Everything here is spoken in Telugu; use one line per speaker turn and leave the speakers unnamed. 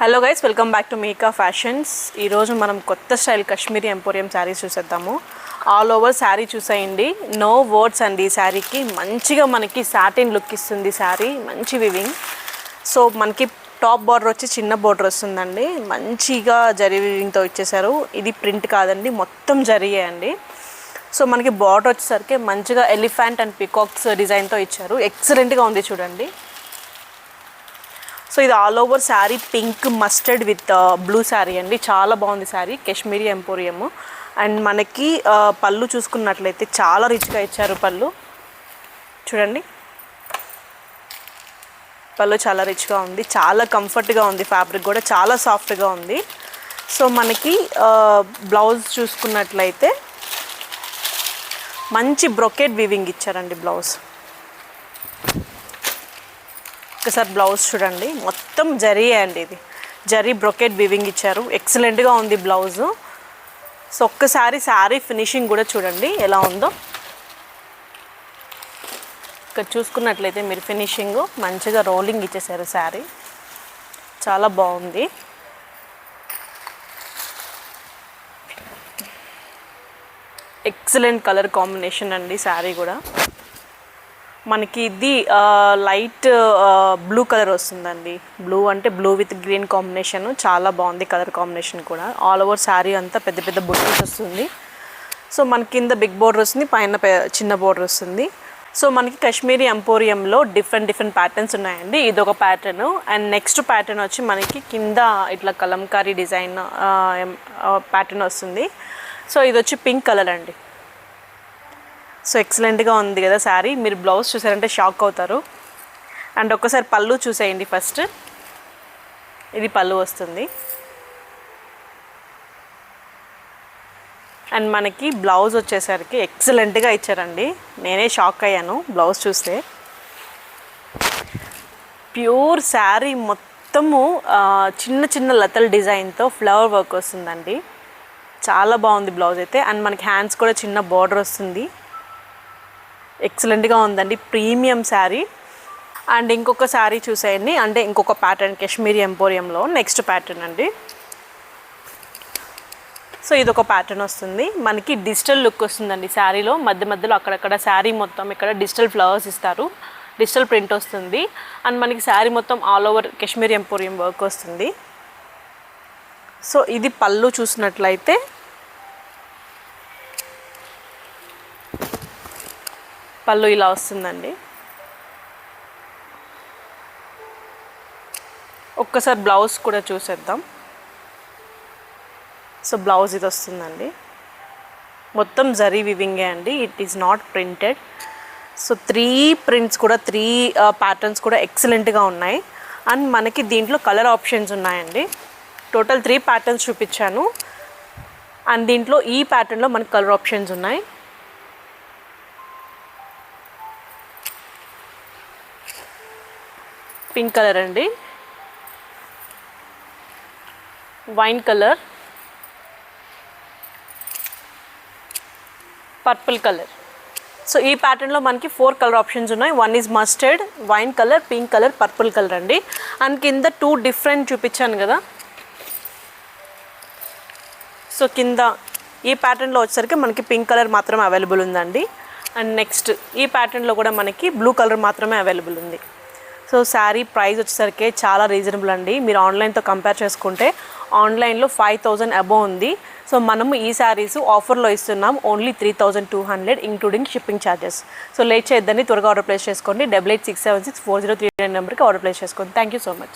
Hello guys, welcome back to Micah fashions. ఈరోజు మనం కొత్త స్టైల్ కాశ్మీరీ ఎంపోరియం శారీస్ చూసేద్దాము. ఆల్ ఓవర్ శారీ చూసేయండి, నో వర్డ్స్ అండి. ఈ శారీకి మంచిగా మనకి సాటిన్ లుక్ ఇస్తుంది శారీ, మంచి వివింగ్. సో మనకి టాప్ బార్డర్ వచ్చి చిన్న బార్డర్ వస్తుందండి, మంచిగా జరీ వివింగ్తో ఇచ్చేసారు. ఇది ప్రింట్ కాదండి, మొత్తం జరీయే అండి. సో మనకి బార్డర్ వచ్చేసరికి మంచిగా ఎలిఫెంట్ అండ్ పికాక్స్ డిజైన్తో ఇచ్చారు, ఎక్సలెంట్గా ఉంది చూడండి. సో ఇది all over sari pink mustard with blue sari అండి, చాలా బాగుంది శారీ, కాశ్మీరీ ఎంపోరియం. అండ్ మనకి పళ్ళు చూసుకున్నట్లయితే చాలా రిచ్గా ఇచ్చారు. పళ్ళు చూడండి, పళ్ళు చాలా రిచ్గా ఉంది, చాలా కంఫర్ట్గా ఉంది, ఫ్యాబ్రిక్ కూడా చాలా సాఫ్ట్గా ఉంది. సో మనకి బ్లౌజ్ చూసుకున్నట్లయితే మంచి బ్రొకెట్ వీవింగ్ ఇచ్చారండి బ్లౌజ్. ఒకసారి బ్లౌజ్ చూడండి, మొత్తం జరీ అండి, ఇది జరీ బ్రొకెట్ వీవింగ్ ఇచ్చారు, ఎక్సలెంట్గా ఉంది బ్లౌజు. సో ఒక్కసారి శారీ ఫినిషింగ్ కూడా చూడండి ఎలా ఉందో. ఇక్కడ చూసుకున్నట్లయితే మీరు ఫినిషింగ్ మంచిగా రోలింగ్ ఇచ్చేసారు, శారీ చాలా బాగుంది. ఎక్సలెంట్ కలర్ కాంబినేషన్ అండి శారీ కూడా. మనకి ఇది లైట్ బ్లూ కలర్ వస్తుందండి, బ్లూ అంటే బ్లూ విత్ గ్రీన్ కాంబినేషన్, చాలా బాగుంది కలర్ కాంబినేషన్ కూడా. ఆల్ ఓవర్ శారీ అంతా పెద్ద పెద్ద బుట్టస్ వస్తుంది. సో మనకి కింద బిగ్ బోర్డర్ వస్తుంది, పైన చిన్న బోర్డర్ వస్తుంది. సో మనకి కాశ్మీరీ ఎంపోరియంలో డిఫరెంట్ ప్యాటర్న్స్ ఉన్నాయండి. ఇది ఒక ప్యాటర్న్. అండ్ నెక్స్ట్ ప్యాటర్న్ వచ్చి మనకి కింద ఇట్లా కలంకారీ డిజైన్ ప్యాటర్న్ వస్తుంది. సో ఇది వచ్చి పింక్ కలర్ అండి. సో ఎక్సలెంట్గా ఉంది కదా శారీ, మీరు బ్లౌజ్ చూసారంటే షాక్ అవుతారు. అండ్ ఒక్కసారి పళ్ళు చూసేయండి ఫస్ట్, ఇది పళ్ళు వస్తుంది. అండ్ మనకి బ్లౌజ్ వచ్చేసరికి ఎక్సలెంట్గా ఇచ్చారండి, నేనే షాక్ అయ్యాను బ్లౌజ్ చూస్తే. ప్యూర్ శారీ మొత్తము చిన్న చిన్న లతల్ డిజైన్తో ఫ్లవర్ వర్క్ వస్తుందండి, చాలా బాగుంది బ్లౌజ్ అయితే. అండ్ మనకి హ్యాండ్స్ కూడా చిన్న బార్డర్ వస్తుంది, ఎక్సలెంట్గా ఉందండి, ప్రీమియం శారీ. అండ్ ఇంకొక శారీ చూసేయండి, అంటే ఇంకొక ప్యాటర్న్ కాశ్మీరీ ఎంపోరియంలో నెక్స్ట్ ప్యాటర్న్ అండి. సో ఇది ఒక ప్యాటర్న్ వస్తుంది, మనకి డిజిటల్ లుక్ వస్తుందండి శారీలో. మధ్యలో అక్కడక్కడ శారీ మొత్తం ఇక్కడ డిజిటల్ ఫ్లవర్స్ ఇస్తారు, డిజిటల్ ప్రింట్ వస్తుంది. అండ్ మనకి శారీ మొత్తం all over Kashmiri emporium work వస్తుంది. సో ఇది పళ్ళు చూసినట్లయితే పళ్ళు ఇలా వస్తుందండి. ఒక్కసారి బ్లౌజ్ కూడా చూసేద్దాం. సో బ్లౌజ్ ఇది వస్తుందండి, మొత్తం జరీ వివింగే అండి, it is not printed. So 3 prints కూడా 3 ప్యాటర్న్స్ కూడా ఎక్సలెంట్గా ఉన్నాయి. అండ్ మనకి దీంట్లో కలర్ ఆప్షన్స్ ఉన్నాయండి. టోటల్ 3 ప్యాటర్న్స్ చూపించాను. అండ్ దీంట్లో ఈ ప్యాటర్న్లో మనకి కలర్ ఆప్షన్స్ ఉన్నాయి. పింక్ కలర్ అండి, wine colour, purple colour. So ఈ ప్యాటర్న్లో మనకి 4 కలర్ ఆప్షన్స్ ఉన్నాయి. 1 is mustard, wine colour, pink colour, purple colour అండి. అండ్ కింద 2 డిఫరెంట్ చూపించాను కదా. సో కింద ఈ ప్యాటర్న్లో వచ్చేసరికి మనకి పింక్ కలర్ మాత్రమే అవైలబుల్ ఉందండి. అండ్ నెక్స్ట్ ఈ ప్యాటర్న్లో కూడా మనకి బ్లూ కలర్ మాత్రమే అవైలబుల్ ఉంది. సో శారీ ప్రైస్ వచ్చేసరికి చాలా రీజనబుల్ అండి. మీరు ఆన్లైన్తో కంపేర్ చేసుకుంటే ఆన్లైన్లో 5000 అబోవ్ ఉంది. సో మనము ఈ శారీస్ ఆఫర్లో ఇస్తున్నాం only 3200 including shipping charges. So late చేయొద్దని, త్వరగా ఆర్డర్ ప్లేస్ చేసుకోండి. 88676403 నెంబర్కి ఆర్డర్ ప్లేస్ చేసుకోండి. Thank you so much.